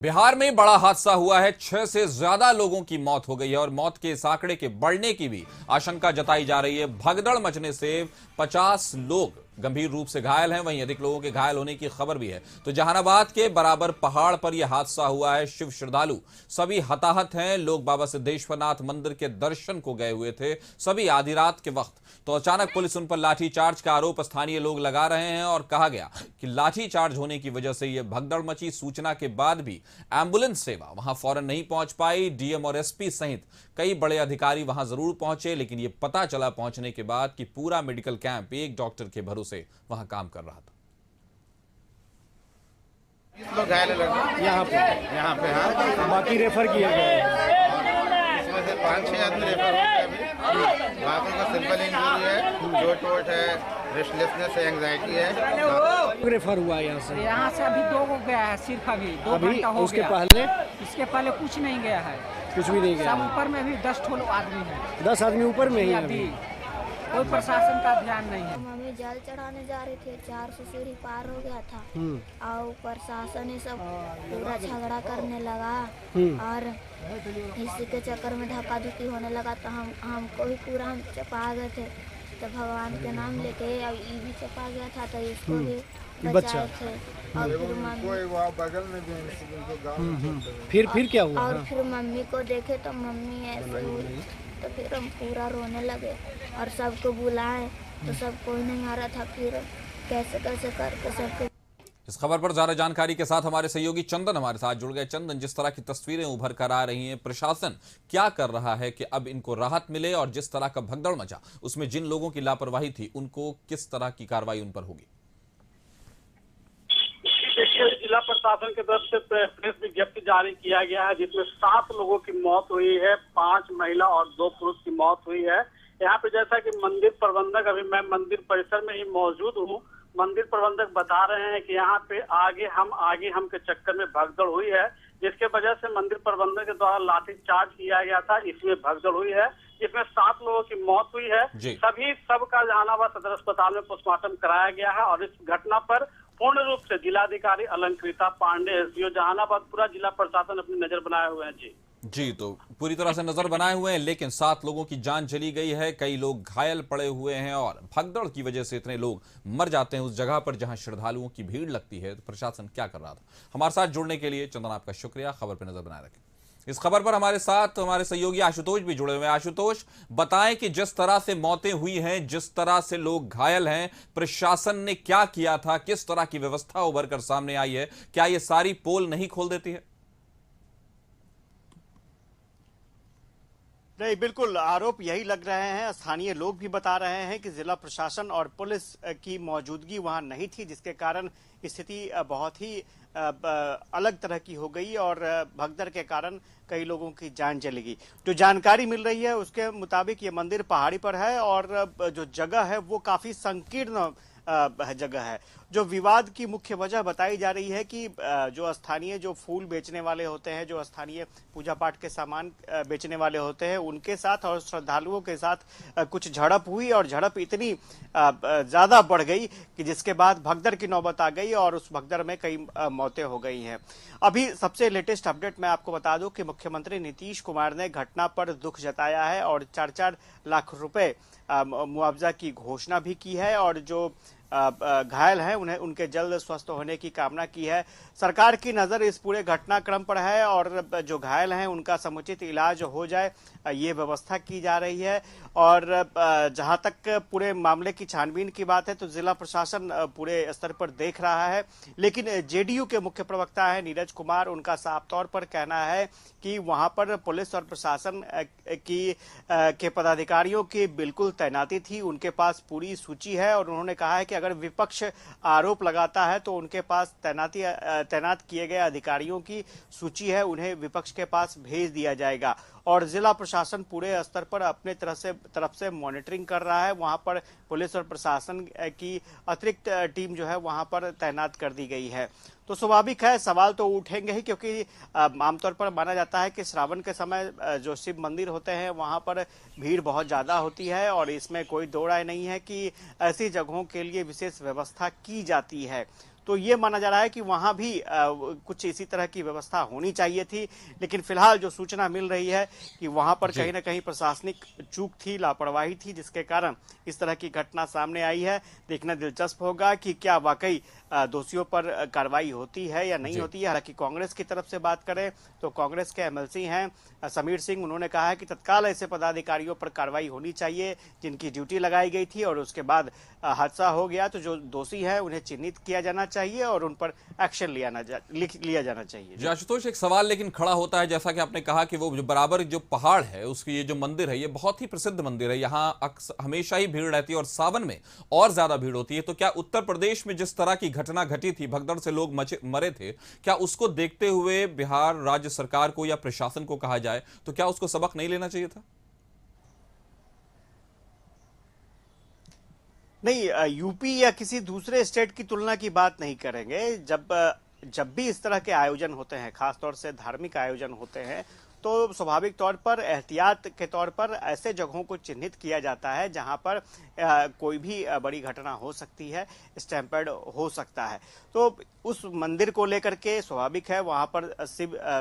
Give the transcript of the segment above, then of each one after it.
बिहार में बड़ा हादसा हुआ है। 6 से ज्यादा लोगों की मौत हो गई है और मौत के इस आंकड़े के बढ़ने की भी आशंका जताई जा रही है। भगदड़ मचने से 50 लोग गंभीर रूप से घायल हैं, वहीं अधिक लोगों के घायल होने की खबर भी है। तो जहानाबाद के बराबर पहाड़ पर यह हादसा हुआ है। शिव श्रद्धालु सभी हताहत हैं। लोग बाबा सिद्धेश्वरनाथ मंदिर के दर्शन को गए हुए थे, सभी आधी रात के वक्त। तो अचानक पुलिस उन पर लाठीचार्ज का आरोप स्थानीय लोग लगा रहे हैं और कहा गया कि लाठीचार्ज होने की वजह से यह भगदड़ मची। सूचना के बाद भी एम्बुलेंस सेवा वहां फौरन नहीं पहुंच पाई। डीएम और एसपी सहित कई बड़े अधिकारी वहां जरूर पहुंचे, लेकिन यह पता चला पहुंचने के बाद कि पूरा मेडिकल कैंप एक डॉक्टर के भरोसे वहां काम कर रहा था। लोग घायल यहाँ पे हाँ, बाकी रेफर किए गए इसमें से 5-6 आदमी रेफर हो गए अभी। बाकी का सिंपल इंजरी है, चोट वोट है, रेस्टलेसनेस है, एंग्जाइटी है। रेफर हुआ यहाँ से अभी 2 हो गया है, सिर्फ अभी 2 अभी घंटा हो उसके गया। पहले इसके पहले कुछ नहीं गया है, कुछ भी नहीं गया सब ऊपर में भी 10 ठोल आदमी है। 10 आदमी ऊपर में ही है अभी अभी। कोई प्रशासन का ध्यान नहीं है। मम्मी जल चढ़ाने जा रही थी, 400 सीढ़ी पार हो गया था और प्रशासन ये सब पूरा झगड़ा करने लगा और इसी के चक्कर में धक्का धुक्की होने लगा। तो हमको भी पूरा हम चपा गए थे। तो भगवान के नाम लेके अब ये भी चपा गया था, तो इसको भी बचाए थे। और फिर मम्मी बगल में फिर क्या हुआ? और फिर मम्मी को देखे तो मम्मी ऐसे हुई, तो फिर हम पूरा रोने लगे और सबको बुलाए तो सब कोई नहीं आ रहा था। फिर कैसे कैसे करके सबको। इस खबर पर ज्यादा जानकारी के साथ हमारे सहयोगी चंदन हमारे साथ जुड़ गए। चंदन, जिस तरह की तस्वीरें उभर कर आ रही हैं, प्रशासन क्या कर रहा है कि अब इनको राहत मिले, और जिस तरह का भगदड़ मचा उसमें जिन लोगों की लापरवाही थी उनको किस तरह की कार्रवाई उन पर होगी? जिला प्रशासन की तरफ से प्रेस विज्ञप्ति जारी किया गया है, जिसमें 7 लोगों की मौत हुई है, 5 महिला और 2 पुरुष की मौत हुई है। यहाँ पे जैसा कि मंदिर प्रबंधक, अभी मैं मंदिर परिसर में ही मौजूद हूँ, मंदिर प्रबंधक बता रहे हैं कि यहाँ पे आगे हम के चक्कर में भगदड़ हुई है, जिसके वजह से मंदिर प्रबंधक के द्वारा लाठीचार्ज किया गया था। इसमें भगदड़ हुई है, इसमें 7 लोगों की मौत हुई है। सबका जहानाबाद सदर अस्पताल में पोस्टमार्टम कराया गया है और इस घटना पर पूर्ण रूप से जिलाधिकारी अलंकृता पांडे, एसडीओ जहानाबाद, पूरा जिला प्रशासन अपनी नजर बनाए हुए हैं। जी, तो पूरी तरह से नजर बनाए हुए हैं, लेकिन 7 लोगों की जान चली गई है, कई लोग घायल पड़े हुए हैं और भगदड़ की वजह से इतने लोग मर जाते हैं उस जगह पर जहां श्रद्धालुओं की भीड़ लगती है। तो प्रशासन क्या कर रहा था? हमारे साथ जुड़ने के लिए चंदन आपका शुक्रिया। खबर पर नजर बनाए रखें। इस खबर पर हमारे साथ हमारे सहयोगी आशुतोष भी जुड़े हुए हैं। आशुतोष, बताएं कि जिस तरह से मौतें हुई हैं, जिस तरह से लोग घायल हैं, प्रशासन ने क्या किया था, किस तरह की व्यवस्था उभर कर सामने आई है? क्या ये सारी पोल नहीं खोल देती है? नहीं, बिल्कुल आरोप यही लग रहे हैं। स्थानीय लोग भी बता रहे हैं कि जिला प्रशासन और पुलिस की मौजूदगी वहां नहीं थी, जिसके कारण स्थिति बहुत ही अलग तरह की हो गई और भगदड़ के कारण कई लोगों की जान चली गई। जो जानकारी मिल रही है उसके मुताबिक ये मंदिर पहाड़ी पर है और जो जगह है वो काफी संकीर्ण जगह है। जो विवाद की मुख्य वजह बताई जा रही है कि जो स्थानीय जो फूल बेचने वाले होते हैं, जो स्थानीय पूजा पाठ के सामान बेचने वाले होते हैं, उनके साथ और श्रद्धालुओं के साथ कुछ झड़प हुई और झड़प इतनी ज्यादा बढ़ गई कि जिसके बाद भगदड़ की नौबत आ गई और उस भगदड़ में कई मौतें हो गई हैं। अभी सबसे लेटेस्ट अपडेट मैं आपको बता दूं कि मुख्यमंत्री नीतीश कुमार ने घटना पर दुख जताया है और 4-4 लाख रुपए मुआवजा की घोषणा भी की है और जो घायल हैं उन्हें उनके जल्द स्वस्थ होने की कामना की है। सरकार की नजर इस पूरे घटनाक्रम पर है और जो घायल हैं उनका समुचित इलाज हो जाए, ये व्यवस्था की जा रही है। और जहां तक पूरे मामले की छानबीन की बात है तो जिला प्रशासन पूरे स्तर पर देख रहा है, लेकिन जेडीयू के मुख्य प्रवक्ता है नीरज कुमार, उनका साफ तौर पर कहना है कि वहां पर पुलिस और प्रशासन के पदाधिकारियों की बिल्कुल तैनाती थी, उनके पास पूरी सूची है और उन्होंने कहा है कि अगर विपक्ष आरोप लगाता है तो उनके पास तैनात किए गए अधिकारियों की सूची है, उन्हें विपक्ष के पास भेज दिया जाएगा। और जिला प्रशासन पूरे स्तर पर अपने तरफ से मॉनिटरिंग कर रहा है। वहां पर पुलिस और प्रशासन की अतिरिक्त टीम जो है वहां पर तैनात कर दी गई है। तो स्वाभाविक है सवाल तो उठेंगे ही, क्योंकि आमतौर पर माना जाता है कि श्रावण के समय जो शिव मंदिर होते हैं वहां पर भीड़ बहुत ज्यादा होती है और इसमें कोई दो राय नहीं है कि ऐसी जगहों के लिए विशेष व्यवस्था की जाती है। तो ये माना जा रहा है कि वहां भी कुछ इसी तरह की व्यवस्था होनी चाहिए थी। लेकिन फिलहाल जो सूचना मिल रही है कि वहां पर कहीं ना कहीं प्रशासनिक चूक थी, लापरवाही थी, जिसके कारण इस तरह की घटना सामने आई है। देखना दिलचस्प होगा कि क्या वाकई दोषियों पर कार्रवाई होती है या नहीं होती है। हालांकि कांग्रेस की तरफ से बात करें तो कांग्रेस के एमएलसी हैं समीर सिंह, उन्होंने कहा है कि तत्काल ऐसे पदाधिकारियों पर कार्रवाई होनी चाहिए जिनकी ड्यूटी लगाई गई थी और उसके बाद हादसा हो गया तो जो दोषी है उन्हें चिन्हित किया जाना चाहिए और उन पर एक्शन लिया जाना चाहिए। जी आशुतोष, एक सवाल लेकिन खड़ा होता है, जैसा कि आपने कहा कि वो जो बराबर जो पहाड़ है उसकी ये जो मंदिर है ये बहुत ही प्रसिद्ध मंदिर है, यहाँ हमेशा ही भीड़ रहती है और सावन में और ज्यादा भीड़ होती है। तो क्या उत्तर प्रदेश में जिस तरह की घटना घटी थी, भगदड़ से लोग मरे थे, क्या उसको देखते हुए बिहार राज्य सरकार को या प्रशासन को कहा जाए तो क्या उसको सबक नहीं लेना चाहिए था? नहीं, यूपी या किसी दूसरे स्टेट की तुलना की बात नहीं करेंगे। जब भी इस तरह के आयोजन होते हैं, खासतौर से धार्मिक आयोजन होते हैं, तो स्वाभाविक तौर पर एहतियात के तौर पर ऐसे जगहों को चिन्हित किया जाता है जहां पर कोई भी बड़ी घटना हो सकती है, स्टैम्पेड हो सकता है। तो उस मंदिर को लेकर के स्वाभाविक है, वहां पर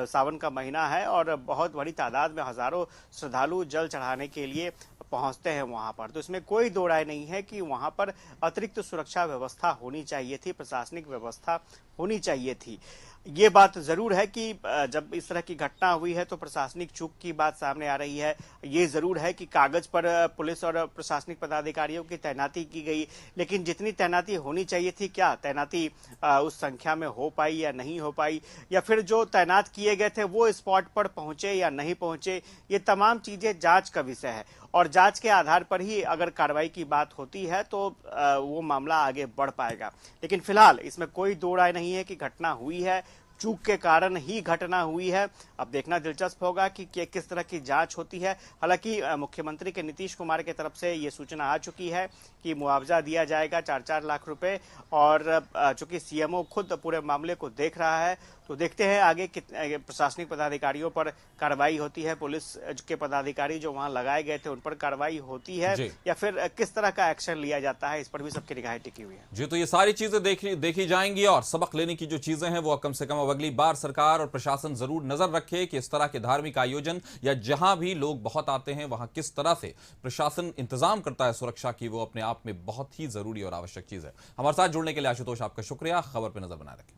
सावन का महीना है और बहुत बड़ी तादाद में हजारों श्रद्धालु जल चढ़ाने के लिए पहुंचते हैं वहां पर। तो इसमें कोई दो राय नहीं है कि वहां पर अतिरिक्त सुरक्षा व्यवस्था होनी चाहिए थी, प्रशासनिक व्यवस्था होनी चाहिए थी। ये बात जरूर है कि जब इस तरह की घटना हुई है तो प्रशासनिक चूक की बात सामने आ रही है। ये जरूर है कि कागज पर पुलिस और प्रशासनिक पदाधिकारियों की तैनाती की गई, लेकिन जितनी तैनाती होनी चाहिए थी, क्या तैनाती उस संख्या में हो पाई या नहीं हो पाई, या फिर जो तैनात किए गए थे वो स्पॉट पर पहुंचे या नहीं पहुंचे, ये तमाम चीजें जांच का विषय है। और जांच के आधार पर ही अगर कार्रवाई की बात होती है तो वो मामला आगे बढ़ पाएगा। लेकिन फिलहाल इसमें कोई दो राय नहीं है कि घटना हुई है, चूक के कारण ही घटना हुई है। अब देखना दिलचस्प होगा कि किस तरह की जांच होती है। हालांकि मुख्यमंत्री के नीतीश कुमार की तरफ से ये सूचना आ चुकी है कि मुआवजा दिया जाएगा 4-4 लाख रुपए, और चूंकि सीएमओ खुद पूरे मामले को देख रहा है तो देखते हैं आगे कितने प्रशासनिक पदाधिकारियों पर कार्रवाई होती है, पुलिस के पदाधिकारी जो वहां लगाए गए थे उन पर कार्रवाई होती है या फिर किस तरह का एक्शन लिया जाता है, इस पर भी सबकी निगाहें टिकी हुई है। जी, तो ये सारी चीजें देखी जाएंगी और सबक लेने की जो चीजें हैं वो कम से कम अब अगली बार सरकार और प्रशासन जरूर नजर रखे कि इस तरह के धार्मिक आयोजन या जहां भी लोग बहुत आते हैं वहां किस तरह से प्रशासन इंतजाम करता है सुरक्षा की, वो अपने आप में बहुत ही जरूरी और आवश्यक चीज है। हमारे साथ जुड़ने के लिए आशुतोष आपका शुक्रिया। खबर पर नजर बनाए रखें।